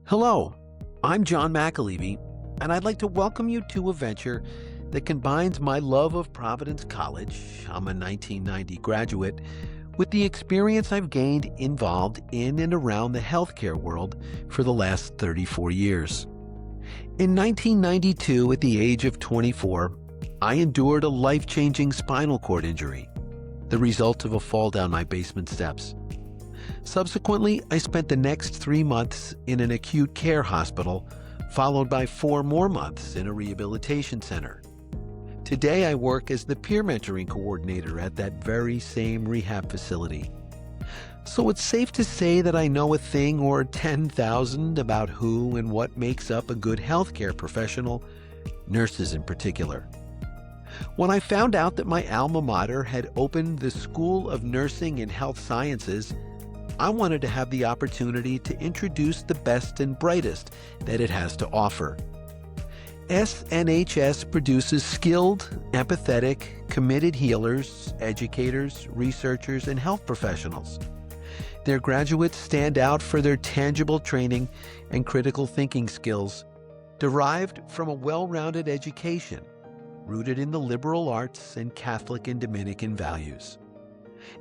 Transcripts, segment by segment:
Hello, I'm John McAleavey, and I'd like to welcome you to a venture that combines my love of Providence College, I'm a 1990 graduate, with the experience I've gained involved in and around the healthcare world for the last 34 years. In 1992, at the age of 24, I endured a life-changing spinal cord injury, the result of a fall down my basement steps. Subsequently, I spent the next 3 months in an acute care hospital, followed by 4 more months in a rehabilitation center. Today, I work as the peer mentoring coordinator at that very same rehab facility. So it's safe to say that I know a thing or 10,000 about who and what makes up a good healthcare professional, nurses in particular. When I found out that my alma mater had opened the School of Nursing and Health Sciences, I wanted to have the opportunity to introduce the best and brightest that it has to offer. SNHS produces skilled, empathetic, committed healers, educators, researchers, and health professionals. Their graduates stand out for their tangible training and critical thinking skills, derived from a well-rounded education, rooted in the liberal arts and Catholic and Dominican values.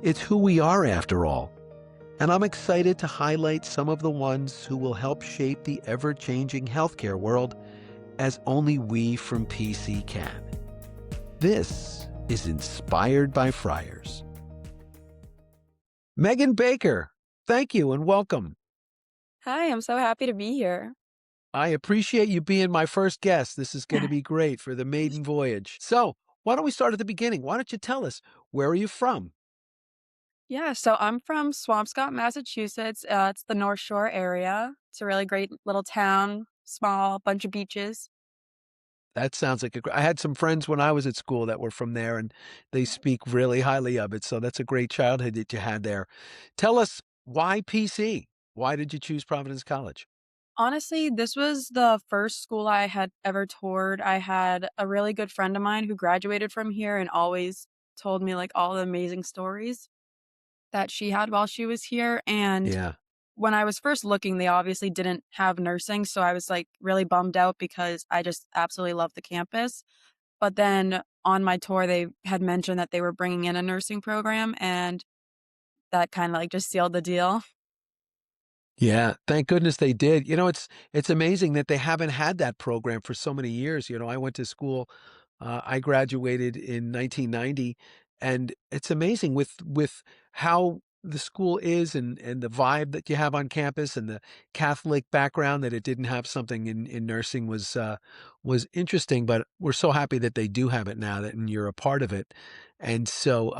It's who we are, after all. And I'm excited to highlight some of the ones who will help shape the ever-changing healthcare world as only we from PC can. This is Inspired by Friars. Meghan Baker, thank you and welcome. Hi, I'm so happy to be here. I appreciate you being my first guest. This is going to be great for the maiden voyage. So, why don't we start at the beginning? Why don't you tell us, where are you from? Yeah, so I'm from Swampscott, Massachusetts. It's the North Shore area. It's a really great little town, small, bunch of beaches. That sounds like I had some friends when I was at school that were from there, and they speak really highly of it. So that's a great childhood that you had there. Tell us, why PC? Why did you choose Providence College? Honestly, this was the first school I had ever toured. I had a really good friend of mine who graduated from here and always told me like all the amazing stories that she had while she was here. And Yeah. when I was first looking, they obviously didn't have nursing. So I was like really bummed out because I just absolutely love the campus. But then on my tour, they had mentioned that they were bringing in a nursing program, and that kinda, like, just sealed the deal. Yeah, thank goodness they did. It's amazing that they haven't had that program for so many years. I went to school, I graduated in 1990, and it's amazing with how the school is and the vibe that you have on campus and the Catholic background that it didn't have something in nursing was interesting, but we're so happy that they do have it now that and you're a part of it. And so,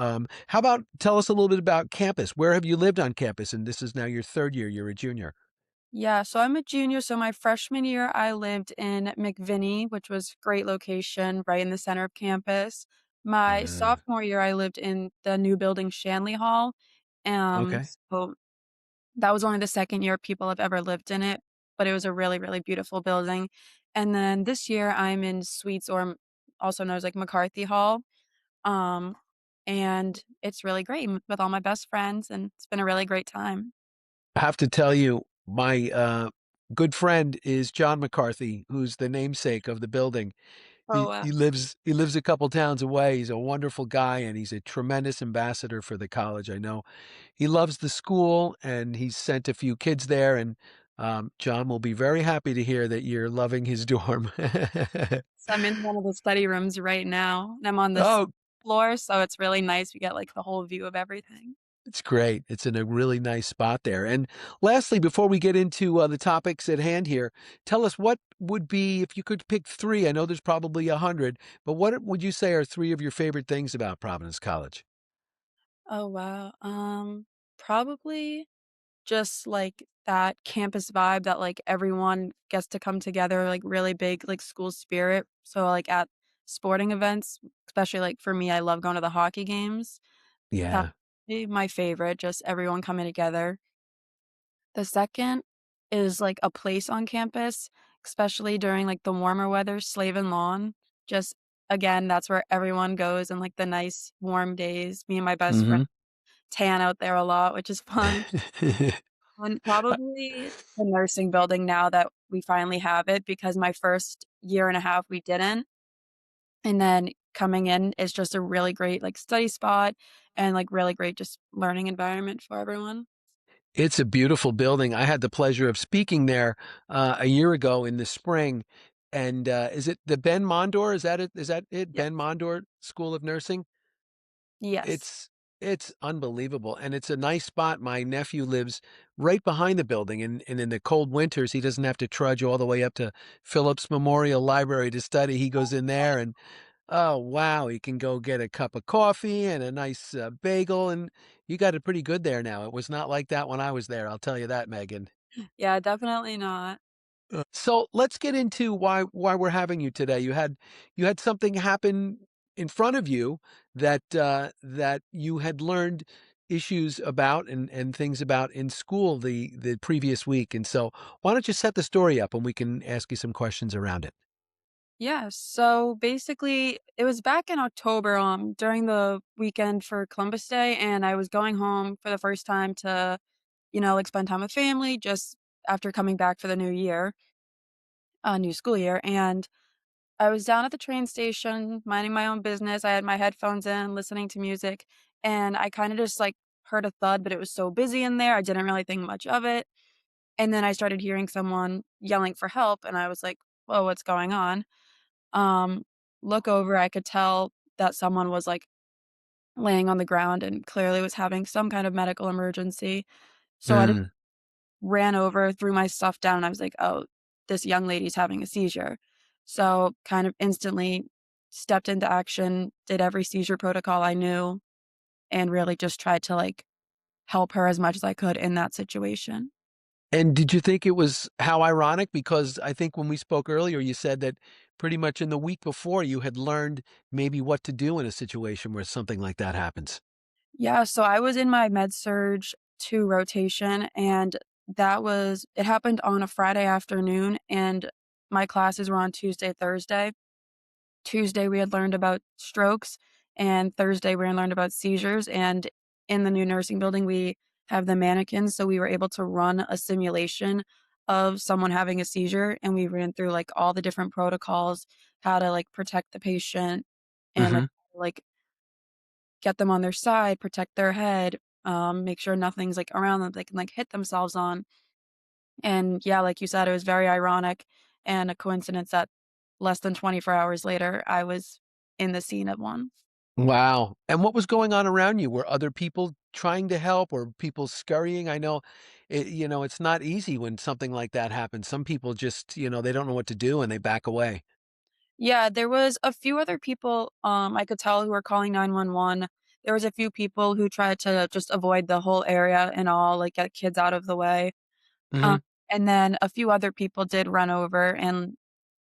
how about tell us a little bit about campus? Where have you lived on campus? And this is now your third year. You're a junior. Yeah, so I'm a junior, so my freshman year, I lived in McVinney, which was great location, right in the center of campus. My Uh, sophomore year, I lived in the new building, Shanley Hall. Um, okay. so that was only the second year people have ever lived in it, but it was a really, really beautiful building. And then this year, I'm in Suites, or also known as, like, McCarthy Hall. Um, and it's really great with all my best friends, and it's been a really great time. I have to tell you, my good friend is John McCarthy, who's the namesake of the building. Oh, He lives a couple towns away. He's a wonderful guy, and he's a tremendous ambassador for the college. I know he loves the school, and he's sent a few kids there. And John will be very happy to hear that you're loving his dorm. so I'm in one of the study rooms right now, and I'm on this Oh, floor, so it's really nice. We get, like, the whole view of everything. it's great. It's in a really nice spot there. And lastly, before we get into the topics at hand here, tell us what would be, if you could pick three, I know there's probably 100, but what would you say are three of your favorite things about Providence College? Oh, wow. Probably just, like, that campus vibe that, like, everyone gets to come together, like, really big, like, school spirit. So, like, at sporting events, especially, like, for me, I love going to the hockey games. That's Yeah. my favorite, just everyone coming together. The second is, like, a place on campus, especially during, like, the warmer weather, Slavin Lawn. Just again, that's where everyone goes in, like, the nice warm days. Me and my best friend Hmm. tan out there a lot, which is fun. And probably the nursing building now that we finally have it because my first year and a half we didn't, and then coming in is just a really great, like, study spot and, like, really great just learning environment for everyone. It's a beautiful building. I had the pleasure of speaking there a year ago in the spring. And is it the Ben Mondor? Is that it? Is that it? Yes. Ben Mondor School of Nursing? Yes. It's it's unbelievable, and it's a nice spot. My nephew lives right behind the building, and in the cold winters, he doesn't have to trudge all the way up to Phillips Memorial Library to study. He goes in there, and oh wow, he can go get a cup of coffee and a nice bagel, and you got it pretty good there now. It was not like that when I was there. I'll tell you that, Megan. Yeah, definitely not. So let's get into why we're having you today. You had something happen in front of you that that you had learned issues about and things about in school the previous week. And so why don't you set the story up and we can ask you some questions around it. Yeah, so basically, it was back in October, during the weekend for Columbus Day, and I was going home for the first time to, like, spend time with family just after coming back for the new year, new school year, and I was down at the train station minding my own business. I had my headphones in, listening to music, and I kinda just, like, heard a thud, but it was so busy in there, I didn't really think much of it, and then I started hearing someone yelling for help, and I was like, "Whoa, what's going on?" Um, Look over, I could tell that someone was, like, laying on the ground and clearly was having some kind of medical emergency. So I just Mm. ran over, threw my stuff down, and I was like, "Oh, this young lady's having a seizure." So kind of instantly stepped into action, did every seizure protocol I knew, and really just tried to, like, help her as much as I could in that situation. And did you think it was how ironic? Because I think when we spoke earlier, you said that pretty much in the week before you had learned maybe what to do in a situation where something like that happens. Yeah, so I was in my med surge 2 rotation, and it happened on a Friday afternoon, and my classes were on Tuesday, Thursday. Tuesday, we had learned about strokes, and Thursday, we learned about seizures, and in the new nursing building, we have the mannequins, so we were able to run a simulation of someone having a seizure, and we ran through, like, all the different protocols, how to, like, protect the patient and, Hmm. like, get them on their side, protect their head, make sure nothing's, like, around them they can, like, hit themselves on, and yeah, like you said, it was very ironic and a coincidence that less than 24 hours later, I was in the scene of one. Wow. And what was going on around you? Were other people trying to help or people scurrying? I know it's not easy when something like that happens. Some people just, they don't know what to do and they back away. Yeah, there was a few other people, I could tell who were calling 911. There was a few people who tried to just avoid the whole area and all, like, get kids out of the way. Um, Hmm. and then a few other people did run over, and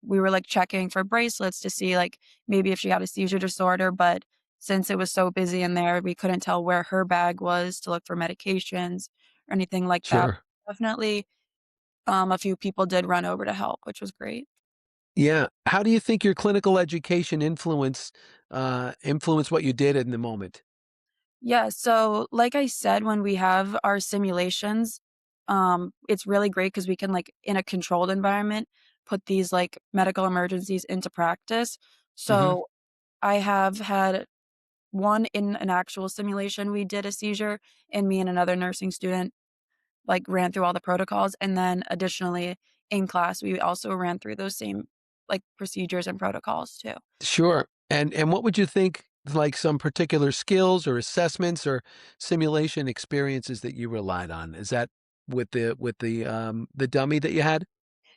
we were, like, checking for bracelets to see, like, maybe if she had a seizure disorder, but since it was so busy in there, we couldn't tell where her bag was to look for medications or anything like that. Sure. Definitely, a few people did run over to help, which was great. Yeah. How do you think your clinical education influence what you did in the moment? Yeah, so like I said, when we have our simulations, it's really great because we can, like, in a controlled environment, put these, like, medical emergencies into practice. Hmm. So I have had one in an actual simulation, we did a seizure, and me and another nursing student, like, ran through all the protocols, and then additionally, in class, we also ran through those same, like, procedures and protocols too. Sure. And what would you think like some particular skills or assessments or simulation experiences that you relied on? Is that with the dummy that you had?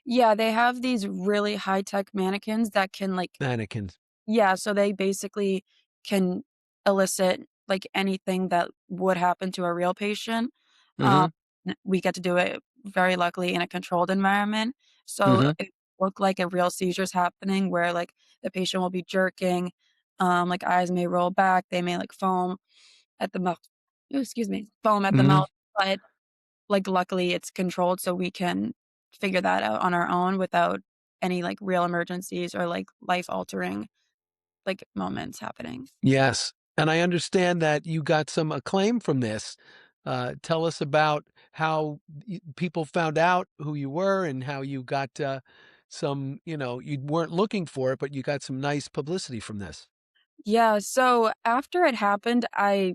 Yeah, they have these really high-tech mannequins that can, like, Mannequins. yeah, so they basically can elicit, like, anything that would happen to a real patient. Um, Mhm. we get to do it very luckily in a controlled environment, so Mhm. it looked like a real seizure's happening where, like, the patient will be jerking, like, eyes may roll back, they may, like, foam at the mouth. Ooh, excuse me, foam at the Mhm. mouth, but, like, luckily it's controlled so we can figure that out on our own without any, like, real emergencies or, like, life-altering, like, moments happening. Yes. And I understand that you got some acclaim from this. Tell us about how people found out who you were and how you got some, you weren't looking for it, but you got some nice publicity from this. Yeah, so after it happened, I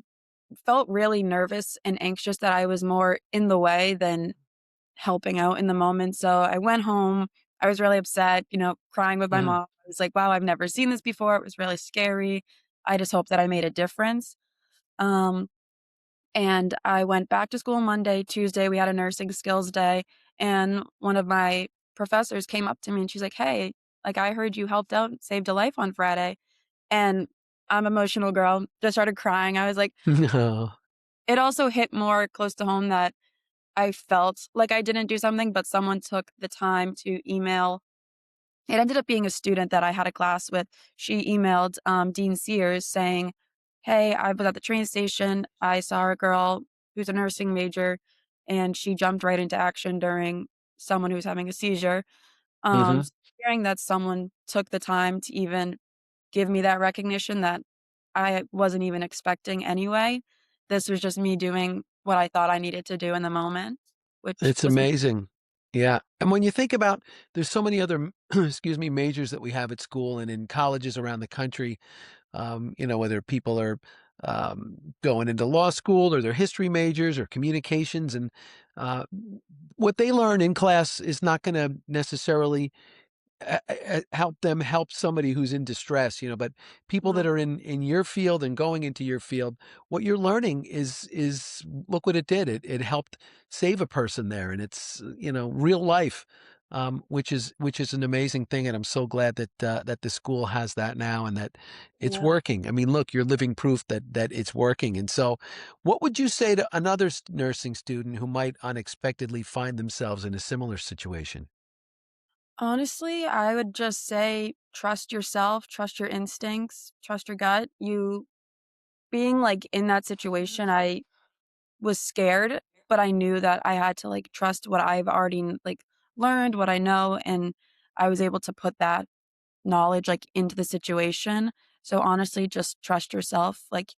felt really nervous and anxious that I was more in the way than helping out in the moment. So I went home. I was really upset, crying with my Mhm. mom. I was like, wow, I've never seen this before. It was really scary. I just hope that I made a difference. Um, and I went back to school Monday. Tuesday, we had a nursing skills day. And one of my professors came up to me and she's like, hey, like I heard you helped out and saved a life on Friday. And I'm an emotional girl, just started crying. I was like, No. it also hit more close to home that I felt like I didn't do something, but someone took the time to email. It ended up being a student that I had a class with. She emailed Dean Sears saying, hey, I was at the train station. I saw a girl who's a nursing major, and she jumped right into action during someone who was having a seizure. Hmm. So hearing that someone took the time to even give me that recognition that I wasn't even expecting anyway. This was just me doing what I thought I needed to do in the moment, which It's was amazing. Yeah. And when you think about, there's so many other, excuse me, majors that we have at school and in colleges around the country, whether people are going into law school or they're history majors or communications. And uh, what they learn in class is not going to necessarily help them help somebody who's in distress, but people that right. are in your field and going into your field, what you're learning is look what it did. It helped save a person there, and it's real life, which is an amazing thing. And I'm so glad that the school has that now and that it's Yeah. working. I mean, look, you're living proof that it's working. And so, what would you say to another nursing student who might unexpectedly find themselves in a similar situation? Honestly, I would just say trust yourself, trust your instincts, trust your gut. You being like in that situation, I was scared, but I knew that I had to like trust what I've already like learned, what I know, and I was able to put that knowledge like into the situation. So honestly, just trust yourself. Like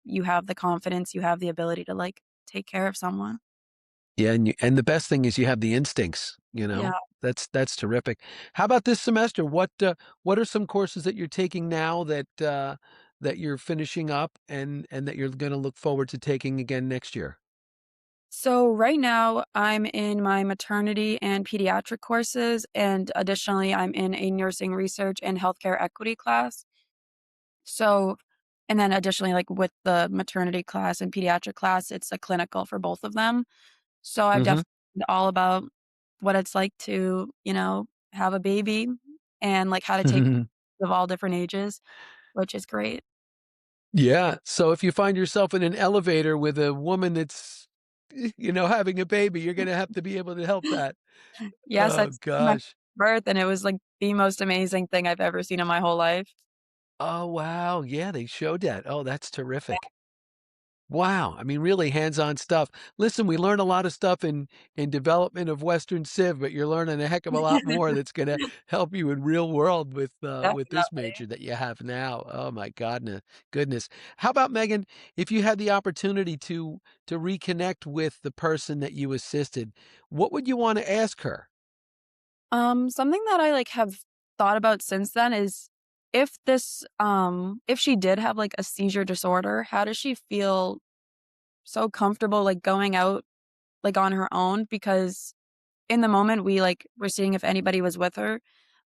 you have the confidence, you have the ability to like take care of someone. Yeah, and the best thing is you have the instincts, you Yeah. know? That's terrific. How about this semester? What are some courses that you're taking now that you're finishing up and that you're gonna look forward to taking again next year? So right now I'm in my maternity and pediatric courses and additionally I'm in a nursing research and healthcare equity class. So and then additionally like with the maternity class and pediatric class it's a clinical for both of them. So I've Mhm. definitely learned all about what it's like to, have a baby and like how to take of all different ages, which is great. Yeah, so if you find yourself in an elevator with a woman that's, having a baby, you're gonna have to be able to help that. Yes, I've Oh seen my gosh. birth and it was like the most amazing thing I've ever seen in my whole life. Oh, wow. Yeah, they showed that. Oh, that's terrific. Wow, I mean, really hands-on stuff. Listen, we learn a lot of stuff in development of Western Civ, but you're learning a heck of a lot more that's gonna help you in real world with this Definitely. major that you have now. Oh my goodness. How about Megan, if you had the opportunity to reconnect with the person that you assisted, what would you want to ask her? Something that I like have thought about since then is if she did have like a seizure disorder, how does she feel so comfortable like going out like on her own? Because in the moment we like were seeing if anybody was with her,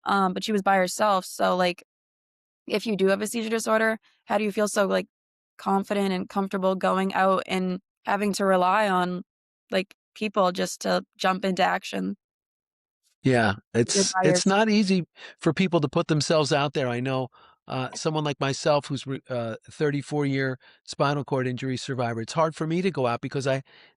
but she was by herself. So like if you do have a seizure disorder, how do you feel so like confident and comfortable going out and having to rely on like people just to jump into action? Yeah, You're it's by it's yourself. not easy for people to put themselves out there. I know someone like myself who's 34-year spinal cord injury survivor. It's hard for me to go out because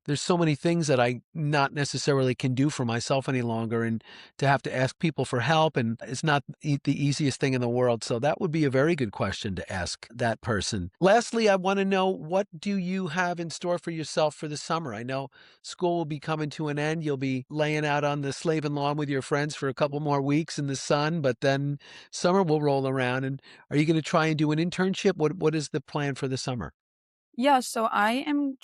there's so many things that I not necessarily can do for myself any longer, and to have to ask people for help, and it's not the easiest thing in the world. So that would be a very good question to ask that person. Lastly, I want to know, what do you have in store for yourself for the summer? I know school will be coming to an end. You'll be laying out on the slaving lawn with your friends for a couple more weeks in the sun, but then summer will roll around. And are you going to try and do an internship? What is the plan for the summer? Yeah, so I'm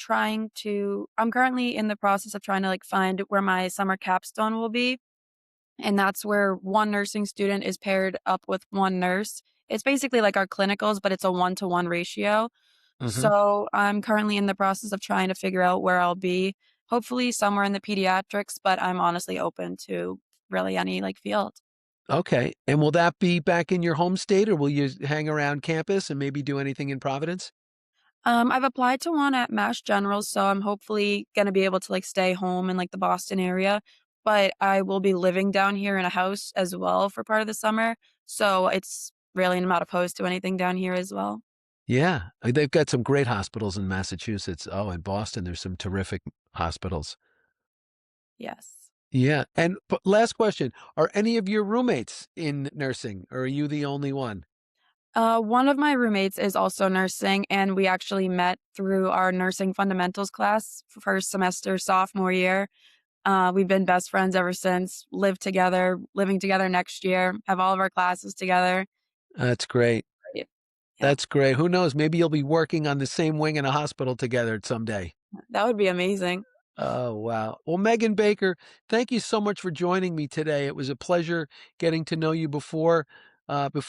currently in the process of trying to, like, find where my summer capstone will be, and that's where one nursing student is paired up with one nurse. It's basically like our clinicals, but it's a one-to-one ratio. Hmm. So, I'm currently in the process of trying to figure out where I'll be, hopefully somewhere in the pediatrics, but I'm honestly open to really any, like, field. Okay. And will that be back in your home state, or will you hang around campus and maybe do anything in Providence? I've applied to one at Mass General, so I'm hopefully gonna be able to, like, stay home in, like, the Boston area, but I will be living down here in a house as well for part of the summer, so it's really I'm not opposed to anything down here as well. Yeah. They've got some great hospitals in Massachusetts. Oh, in Boston, there's some terrific hospitals. Yes. Yeah. And last question, are any of your roommates in nursing, or are you the only one? One of my roommates is also nursing, and we actually met through our nursing fundamentals class, first semester, sophomore year. We've been best friends ever since, lived together, living together next year, have all of our classes together. That's great. Great. Yeah, That's great. Who knows? Maybe you'll be working on the same wing in a hospital together someday. that would be amazing. Oh, wow. Well, Meghan Baker, thank you so much for joining me today. It was a pleasure getting to know you before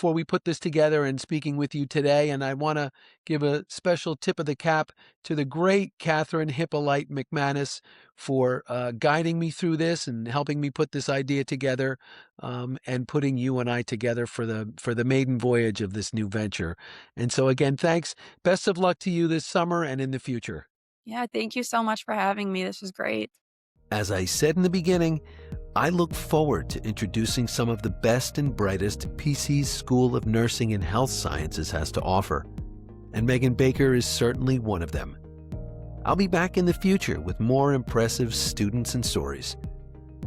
we put this together and speaking with you today. And I want to give a special tip of the cap to the great Catherine Hippolyte McManus for guiding me through this and helping me put this idea together, and putting you and I together for the maiden voyage of this new venture. And so again, thanks. Best of luck to you this summer and in the future. Yeah, thank you so much for having me. This was great. As I said in the beginning, I look forward to introducing some of the best and brightest PC's School of Nursing and Health Sciences has to offer, and Meghan Baker is certainly one of them. I'll be back in the future with more impressive students and stories.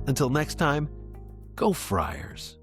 Until next time, go Friars.